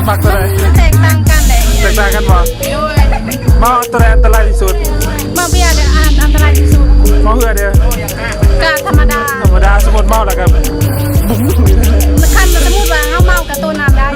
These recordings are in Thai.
มักตัวไหนแตกต่างกันเลยแตกต่างกันบ่มาตัวไหนอันตรายที่สุดมาเบียร์เดี๋ยวอันตรายที่สุดมาเหือเดียวก็ธรรมดาสมมติเมาแล้วกันบุ้งคันมันสมมติว่าเขาเมากับตัวน้ำได้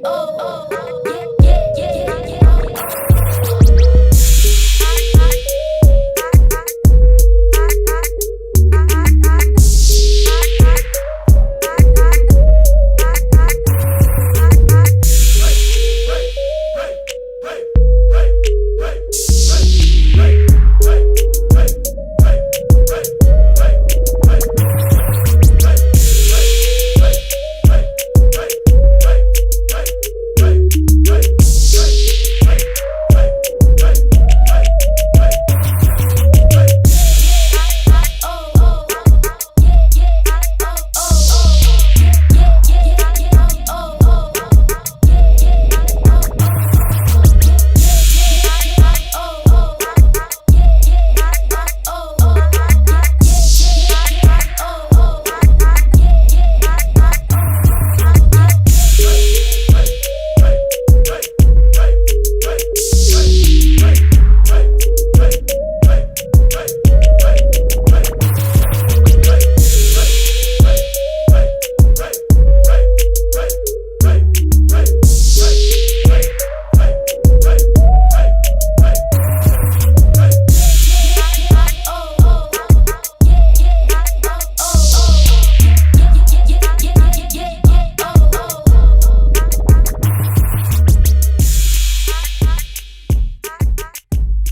oh, oh.